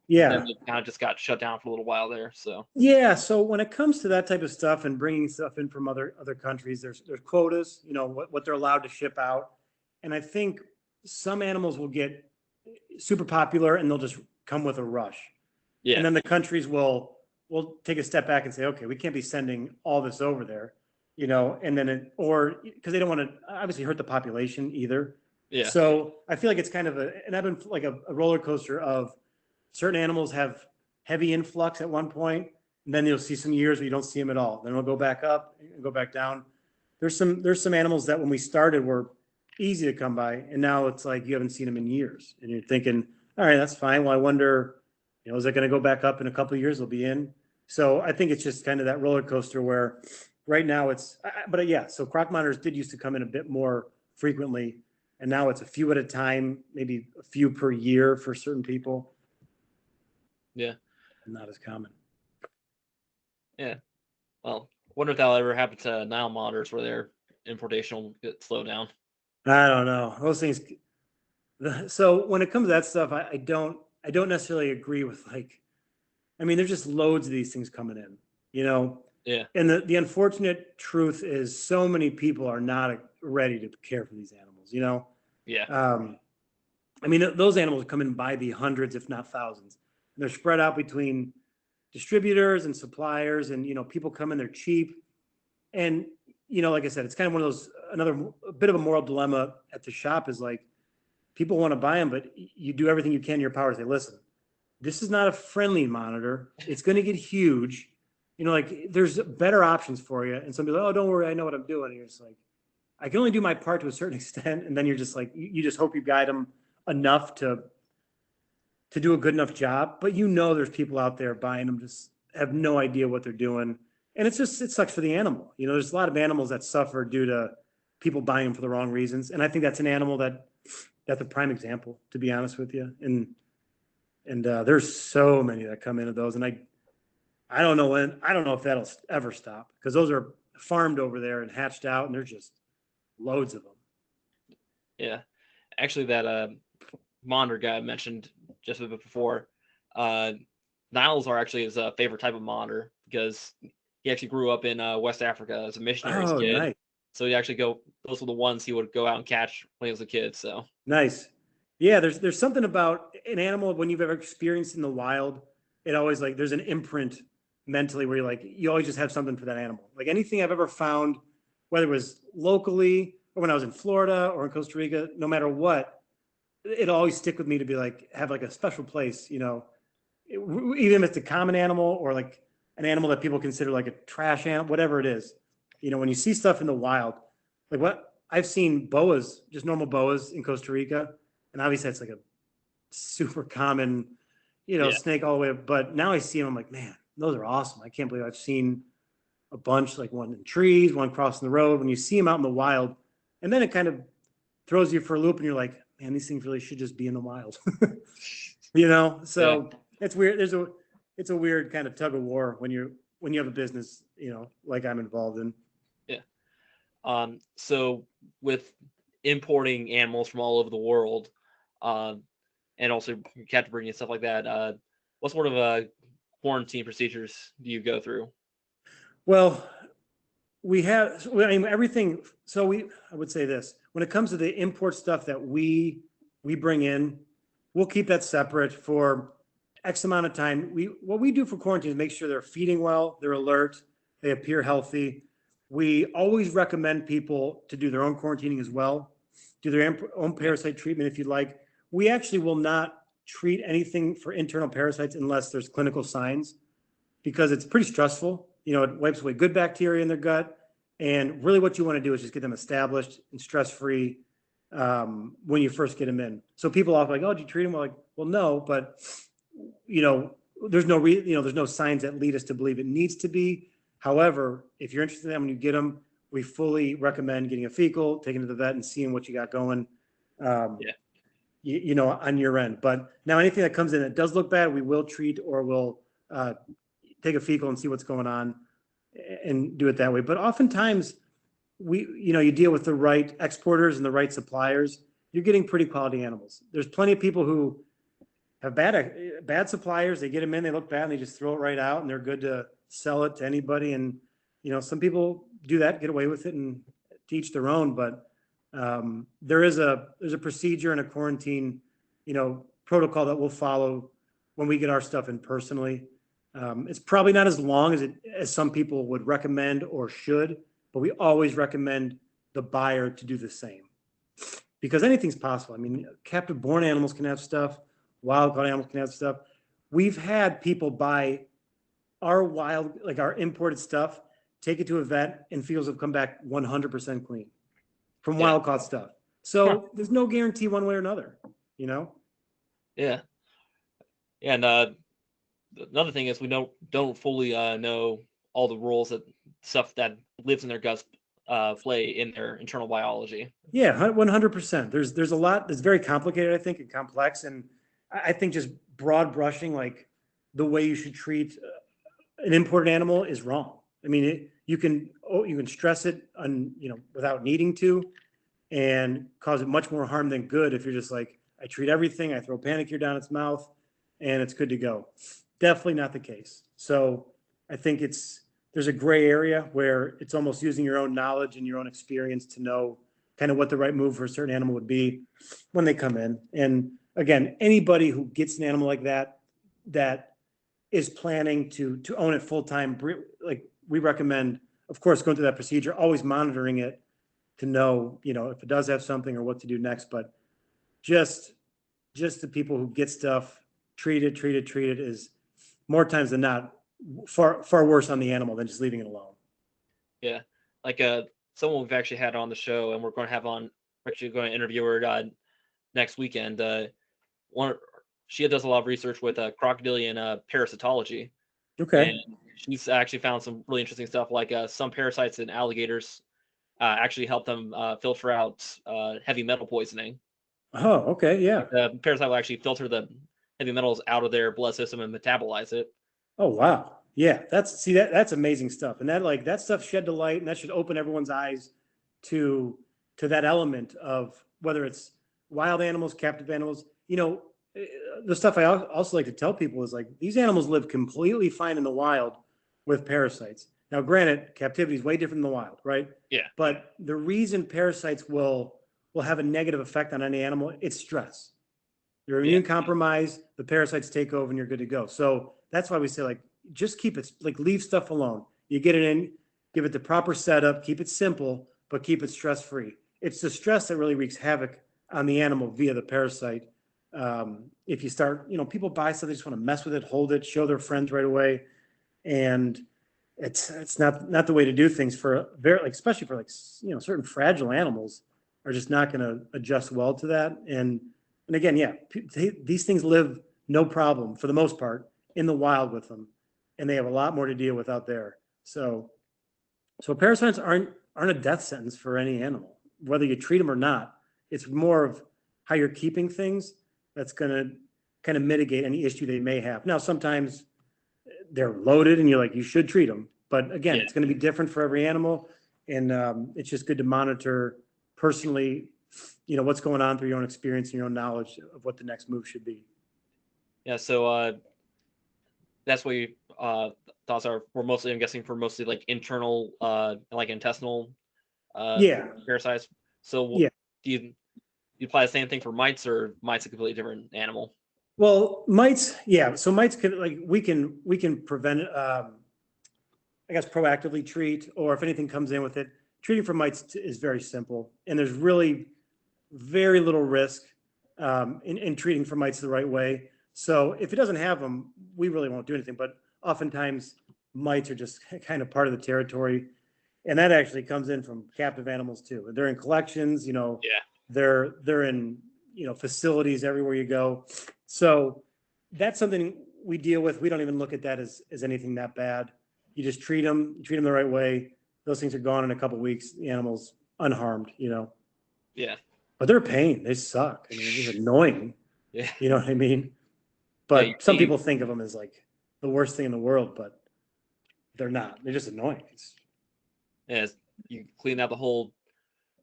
But then Yeah. they kind of just got shut down for a little while there. So Yeah, so when it comes to that type of stuff and bringing stuff in from other countries, there's quotas, what they're allowed to ship out, and I think some animals will get super popular and they'll just come with a rush, and yeah, then the countries will take a step back and say, okay, we can't be sending all this over there, and then or because they don't want to obviously hurt the population either. yeah, So I feel like it's kind of an ebb and like a roller coaster of certain animals have heavy influx at one point, and then you'll see some years where you don't see them at all. Then it'll go back up and go back down. There's some animals that when we started were easy to come by, and now it's like you haven't seen them in years, and you're thinking, all right, that's fine. Well, I wonder, is it going to go back up in a couple of years? They'll be in. So I think it's just kind of that roller coaster where right now but yeah. So croc monitors did used to come in a bit more frequently, and now it's a few at a time, maybe a few per year for certain people. yeah, Not as common. yeah. Well, wonder if that'll ever happen to Nile monitors where their importation will get slowed down. I don't know. Those things. So when it comes to that stuff, I don't necessarily agree with like. I mean, there's just loads of these things coming in, Yeah, And the unfortunate truth is, so many people are not ready to care for these animals. yeah, I mean, those animals come in by the hundreds, if not thousands. And they're spread out between distributors and suppliers, and people come in, they're cheap, and like I said, it's kind of one of those a bit of a moral dilemma at the shop is like people want to buy them, but you do everything you can in your power to say, listen, this is not a friendly monitor. It's going to get huge. Like there's better options for you. And some people, oh, don't worry, I know what I'm doing. And you're just like, I can only do my part to a certain extent. And then you're just like, you just hope you guide them enough to do a good enough job. But there's people out there buying them, just have no idea what they're doing. And it sucks for the animal. There's a lot of animals that suffer due to people buying them for the wrong reasons. And I think that's an animal that's a prime example, to be honest with you. And there's so many that come into those, and I don't know if that'll ever stop, because those are farmed over there and hatched out, and there's just loads of them. yeah. Actually, that monitor guy I mentioned just a bit before, Niles are actually his favorite type of monitor because he actually grew up in West Africa as a missionary's Oh, kid. nice, So those were the ones he would go out and catch when he was a kid. So nice. Yeah, there's something about an animal when you've ever experienced in the wild. It always like there's an imprint mentally where you always just have something for that animal. Like anything I've ever found, whether it was locally or when I was in Florida or in Costa Rica, no matter what, it'll always stick with me to be like have like a special place. Even if it's a common animal or like an animal that people consider like a trash animal, whatever it is. When you see stuff in the wild, like what I've seen boas, just normal boas in Costa Rica, and obviously that's like a super common, yeah, snake all the way up. But now I see them, I'm like, man, those are awesome. I can't believe I've seen a bunch, like one in trees, one crossing the road. When you see them out in the wild, and then it kind of throws you for a loop, and you're like, man, these things really should just be in the wild. yeah, So it's weird. It's a weird kind of tug of war when you have a business, like I'm involved in. yeah. So with importing animals from all over the world, uh, and also captive breeding and stuff like that. What sort of quarantine procedures do you go through? Well, we have, I mean, everything. So I would say this, when it comes to the import stuff that we bring in, we'll keep that separate for X amount of time. What we do for quarantine is make sure they're feeding well, they're alert, they appear healthy. We always recommend people to do their own quarantining as well, do their own parasite treatment if you'd like. We actually will not treat anything for internal parasites unless there's clinical signs, because it's pretty stressful. It wipes away good bacteria in their gut. And really what you want to do is just get them established and stress-free when you first get them in. So people often like, oh, did you treat them? We're like, well, no, but there's no signs that lead us to believe it needs to be. However, if you're interested in them when you get them, we fully recommend getting a fecal, taking it to the vet and seeing what you got going. Yeah. On your end. But now anything that comes in that does look bad, we will treat, or we'll take a fecal and see what's going on and do it that way. But oftentimes you deal with the right exporters and the right suppliers, you're getting pretty quality animals. There's plenty of people who have bad suppliers. They get them in, they look bad, and they just throw it right out, and they're good to sell it to anybody. And some people do that, get away with it, and teach their own. But there's a procedure and a quarantine, protocol that we'll follow when we get our stuff in personally. It's probably not as long as some people would recommend or should, but we always recommend the buyer to do the same, because anything's possible. I mean, captive born animals can have stuff, wild caught animals can have stuff. We've had people buy our our imported stuff, take it to a vet, and feels have come back 100% clean from wild caught stuff. So there's no guarantee one way or another, Yeah. And another thing is we don't fully know all the roles that stuff that lives in their guts play in their internal biology. Yeah, 100%. There's a lot that's very complicated, I think, and complex. And I think just broad brushing, like the way you should treat an imported animal is wrong. I mean, you can stress it without needing to, and cause it much more harm than good if you're just like, I treat everything, I throw panicure down its mouth, and it's good to go. Definitely not the case. So I think there's a gray area where it's almost using your own knowledge and your own experience to know kind of what the right move for a certain animal would be when they come in. And again, anybody who gets an animal like that is planning to own it full time, like we recommend, of course, going through that procedure, always monitoring it to know, if it does have something or what to do next. But just the people who get stuff treated is more times than not far worse on the animal than just leaving it alone. Yeah, like someone we've actually had on the show, and we're going to interview her next weekend. She does a lot of research with crocodilian parasitology. Okay. And she's actually found some really interesting stuff, like some parasites in alligators actually help them filter out heavy metal poisoning. Oh, okay, yeah. The parasite will actually filter the heavy metals out of their blood system and metabolize it. Oh, wow. Yeah, that's amazing stuff. And that stuff shed the light, and that should open everyone's eyes to that element of whether it's wild animals, captive animals. The stuff I also like to tell people is like, these animals live completely fine in the wild with parasites. Now, granted, captivity is way different than the wild, right? Yeah. But the reason parasites will have a negative effect on any animal, it's stress. You're immune compromised, the parasites take over, and you're good to go. So that's why we say, like, just keep it, like, leave stuff alone. You get it in, give it the proper setup, keep it simple, but keep it stress-free. It's the stress that really wreaks havoc on the animal via the parasite. If you start, people buy stuff, they just want to mess with it, hold it, show their friends right away. And it's not the way to do things for especially for certain fragile animals are just not going to adjust well to that. And again, these things live no problem for the most part in the wild with them, and they have a lot more to deal with out there. So parasites aren't a death sentence for any animal, whether you treat them or not. It's more of how you're keeping things that's going to kind of mitigate any issue they may have. Now, sometimes they're loaded and you're like, you should treat them. But again, it's going to be different for every animal. And it's just good to monitor personally what's going on through your own experience and your own knowledge of what the next move should be. Yeah. So that's what you thoughts are. We're mostly, I'm guessing, for mostly like internal, like intestinal Yeah. parasites. So Yeah. do you apply the same thing for mites, or mites a completely different animal? Well, mites, yeah. So mites can, like, we can prevent it, I guess proactively treat, or if anything comes in with it, treating for mites is very simple, and there's really very little risk in treating for mites the right way. So if it doesn't have them, we really won't do anything. But oftentimes mites are just kind of part of the territory, and that actually comes in from captive animals too. They're in collections, Yeah. they're in facilities everywhere you go. So that's something we deal with. We don't even look at that as anything that bad. You just treat them the right way. Those things are gone in a couple of weeks. The animal's unharmed. Yeah. But they're a pain. They suck. I mean, it's just annoying. Yeah. You know what I mean? Yeah. But some people think of them as like the worst thing in the world, but they're not. They're just annoying. Yeah, you clean out the whole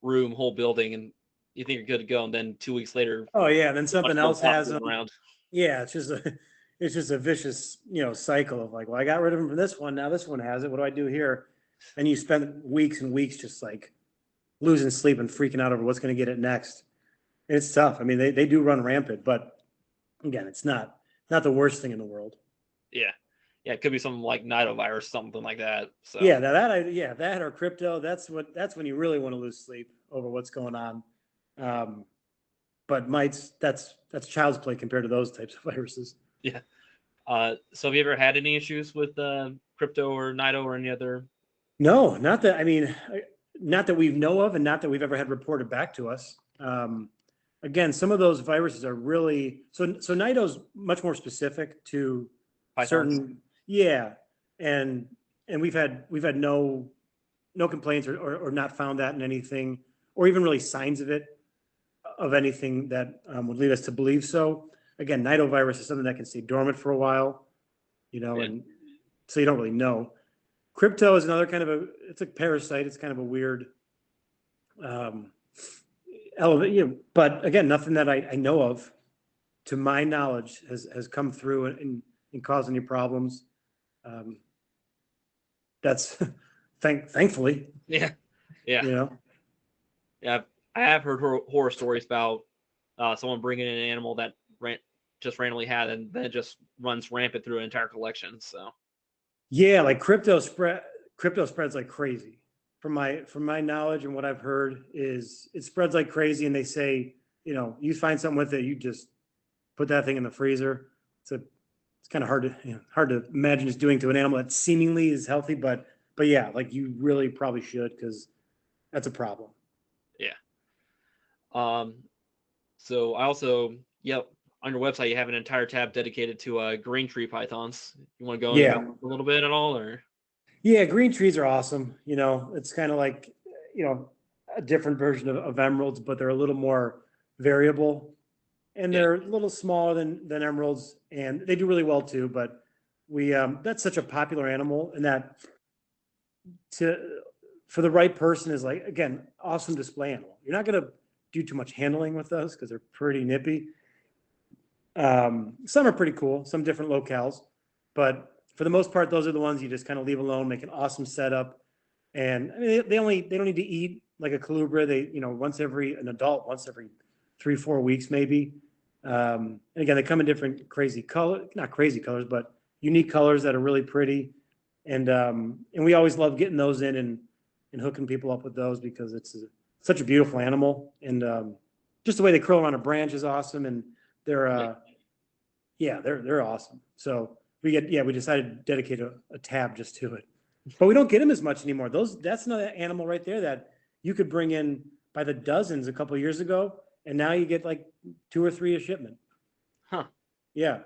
room, whole building, and you think you're good to go, and then 2 weeks later, Oh yeah, then something else has them. around. Yeah, it's just a vicious, cycle of like, well, I got rid of them from this one. Now this one has it. What do I do here? And you spend weeks and weeks just like losing sleep and freaking out over what's going to get it next. And it's tough. I mean, they do run rampant, but again, it's not the worst thing in the world. Yeah. Yeah, it could be something like nidovirus, something like that. So yeah, that or crypto. That's when you really want to lose sleep over what's going on. But mites, that's child's play compared to those types of viruses. Yeah. So have you ever had any issues with crypto or nido or any other? No, not that. I mean, not that we know of, and not that we've ever had reported back to us. Again, some of those viruses are really so nido's much more specific to Pythons? certain. Yeah, and we've had no complaints or not found that in anything, or even really signs of anything that would lead us to believe so. Again, nidovirus is something that can stay dormant for a while, Yeah. and so you don't really know. Crypto is another kind of it's a parasite. It's kind of a weird element, but again, nothing that I know of, to my knowledge, has come through and caused any problems. That's thankfully. Yeah. Yeah. Yeah. I have heard horror stories about someone bringing in an animal that just randomly had, and then it just runs rampant through an entire collection. So yeah, like crypto spreads like crazy. From my knowledge and what I've heard is it spreads like crazy, and they say, you find something with it, you just put that thing in the freezer. It's kind of hard to imagine just doing to an animal that seemingly is healthy, but yeah, like you really probably should, because that's a problem. yeah. So I also, on your website you have an entire tab dedicated to green tree pythons. You want to go into a little bit at all, or? Yeah, green trees are awesome. It's kind of like, a different version of emeralds, but they're a little more variable, and they're a little smaller than emeralds, and they do really well too. But we that's such a popular animal, and that for the right person is, like, again, awesome display animal. You're not gonna do too much handling with those because they're pretty nippy. Some are pretty cool, some different locales, but for the most part, those are the ones you just kind of leave alone, make an awesome setup. And I mean, they don't need to eat like a colubra. They, an adult once every 3-4 weeks, maybe. And again, they come in different not crazy colors, but unique colors that are really pretty. And we always love getting those in and hooking people up with those, because it's such a beautiful animal. And just the way they curl around a branch is awesome. And they're awesome. So we decided to dedicate a tab just to it. But we don't get them as much anymore. That's another animal right there that you could bring in by the dozens a couple of years ago, and now you get like 2 or 3 a shipment. Huh. Yeah.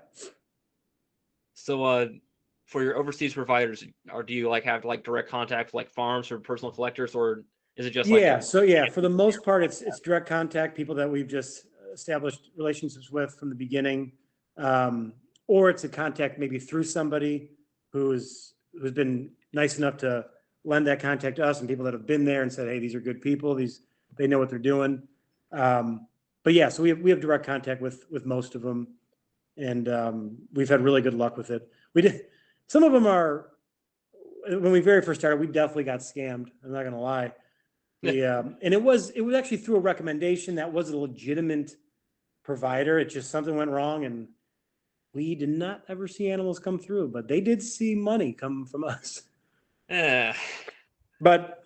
So for your overseas providers, or do you have direct contact with like farms or personal collectors, or is it just for the most part, it's direct contact, people that we've just established relationships with from the beginning, or it's a contact maybe through somebody who's been nice enough to lend that contact to us, and people that have been there and said, hey, these are good people, they know what they're doing. But yeah, so we have direct contact with most of them, and we've had really good luck with it. We did some of them are when we very first started, we definitely got scammed. I'm not gonna lie. We and it was actually through a recommendation that was a legitimate provider. It just something went wrong, and we did not ever see animals come through, but they did see money come from us. Eh, But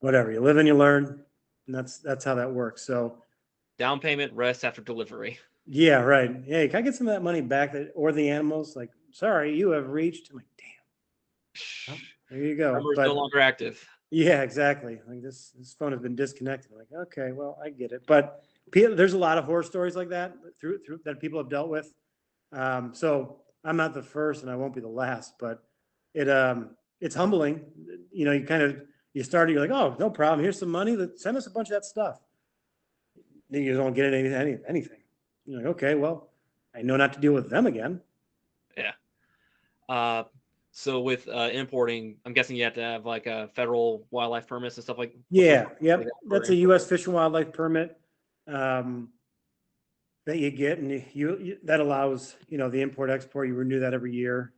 whatever, you live and you learn, and that's how that works. So down payment, rest after delivery. yeah, right. Hey, can I get some of that money back? Or the animals? Like, sorry, you have reached. I'm like, damn. Well, there you go. Number is no But longer active. yeah, exactly. Like this phone has been disconnected. I'm like, okay, well, I get it. But there's a lot of horror stories like that through that people have dealt with. So I'm not the first, and I won't be the last. But it's humbling. You know, you start, you're like, oh, no problem. Here's some money. Send us a bunch of that stuff. Then you don't get anything. You're like, okay, well, I know not to deal with them again. Yeah. So with importing, I'm guessing you have to have like a federal wildlife permits and stuff like. Yeah, yep. That's a U.S. Fish and Wildlife permit that you get, and you that allows the import export. You renew that every year.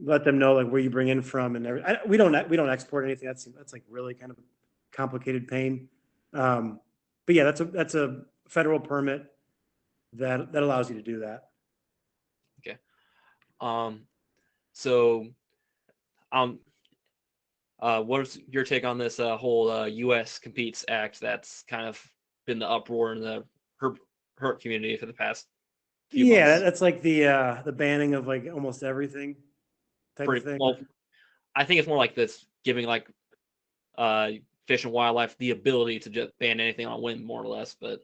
Let them know like where you bring in from, and we don't export anything. That's like really kind of complicated pain. But yeah, that's a federal permit that allows you to do that. Okay. So, what's your take on this whole U.S. Competes Act that's kind of been the uproar in the herp community for the past few months? That's like the banning of like almost everything type of thing. Well, I think it's more like this, giving like Fish and Wildlife the ability to just ban anything on a whim, more or less. But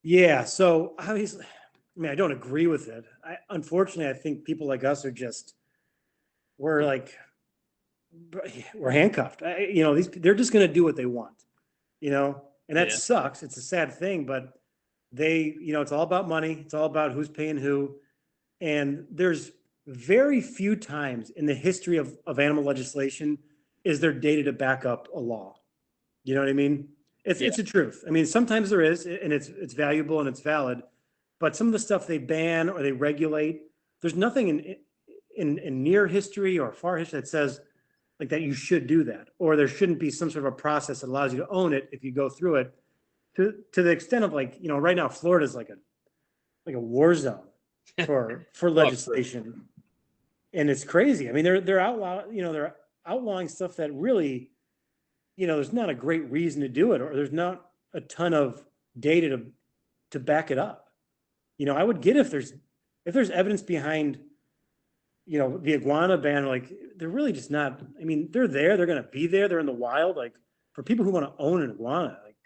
yeah, so obviously, I mean, I don't agree with it. Unfortunately, I think people like us we're handcuffed. They're just going to do what they want, and that sucks. It's a sad thing, but it's all about money. It's all about who's paying who. And there's very few times in the history of animal legislation is there data to back up a law. You know what I mean? It's the truth. I mean, sometimes there is, and it's valuable and it's valid, but some of the stuff they ban or they regulate, there's nothing in near history or far history that says like that you should do that, or there shouldn't be some sort of a process that allows you to own it if you go through it. To the extent of right now Florida's like a war zone for legislation, and it's crazy. I mean, they're outlawing stuff that really, there's not a great reason to do it, or there's not a ton of data to back it up. I would get if there's evidence behind, the iguana ban. Like, they're really just not. I mean, they're going to be there. They're in the wild. Like, for people who want to own an iguana, like,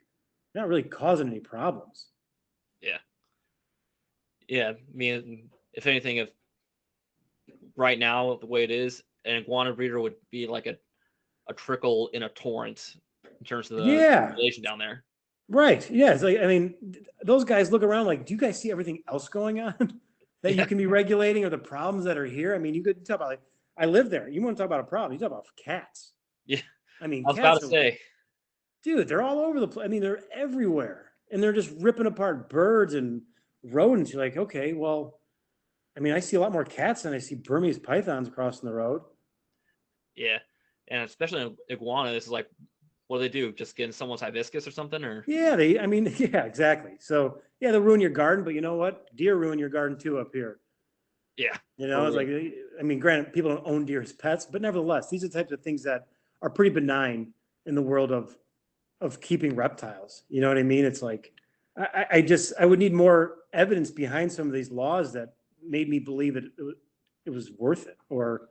they're not really causing any problems. Yeah. I mean, if anything, if right now the way it is, an iguana breeder would be like a trickle in a torrent in terms of the population down there. Right. Yeah. It's like, I mean, those guys look around like, do you guys see everything else going on that you can be regulating, or the problems that are here? I mean, you could talk about, like, I live there. You want to talk about a problem? You talk about cats. Yeah. I mean, I was about to say, dude, they're all over the place. I mean, they're everywhere, and they're just ripping apart birds and rodents. You're like, okay, well, I mean, I see a lot more cats than I see Burmese pythons crossing the road. Yeah. And especially in iguana, this is like, what do they do? Just get in someone's hibiscus or something? Or yeah, exactly. So yeah, they'll ruin your garden, but you know what? Deer ruin your garden too up here. Yeah. It's like, I mean, granted, people don't own deer as pets, but nevertheless, these are the types of things that are pretty benign in the world of keeping reptiles. You know what I mean? It's like, I would need more evidence behind some of these laws that made me believe it was worth it. Or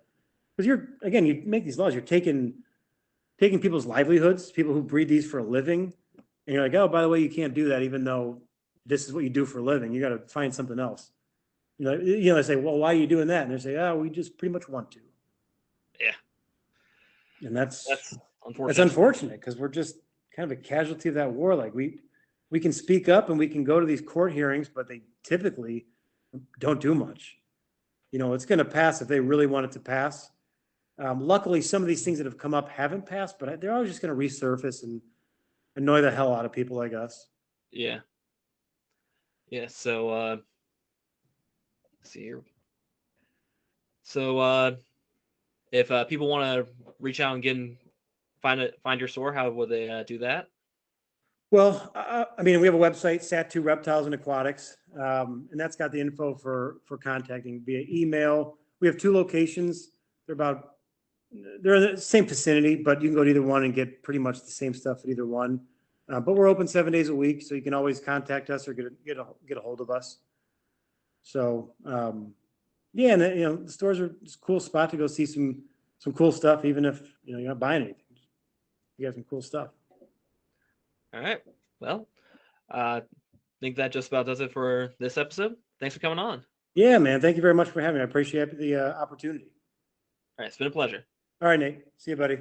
because you make these laws, you're taking people's livelihoods, people who breed these for a living, and you're like, oh, by the way, you can't do that, even though this is what you do for a living. You got to find something else. They say, well, why are you doing that? And they say, oh, we just pretty much want to. Yeah. And that's unfortunate. That's unfortunate, because we're just kind of a casualty of that war. Like, we can speak up and we can go to these court hearings, but they typically don't do much. It's going to pass if they really want it to pass. Luckily, some of these things that have come up haven't passed, but they're always just going to resurface, and annoy the hell out of people like us. Yeah. Yeah. So let's see here. So if people want to reach out and find your store, how would they do that? Well, I mean, we have a website, SATOO Reptiles and Aquatics, and that's got the info for contacting via email. We have 2 locations. They're in the same vicinity, but you can go to either one and get pretty much the same stuff at either one. But we're open 7 days a week, so you can always contact us or get a hold of us. So yeah, and you know, the stores are just a cool spot to go see some cool stuff, even if you know you're not buying anything. You got some cool stuff. All right. Well, I think that just about does it for this episode. Thanks for coming on. Yeah, man. Thank you very much for having me. I appreciate the opportunity. All right. It's been a pleasure. All right, Nate. See you, buddy.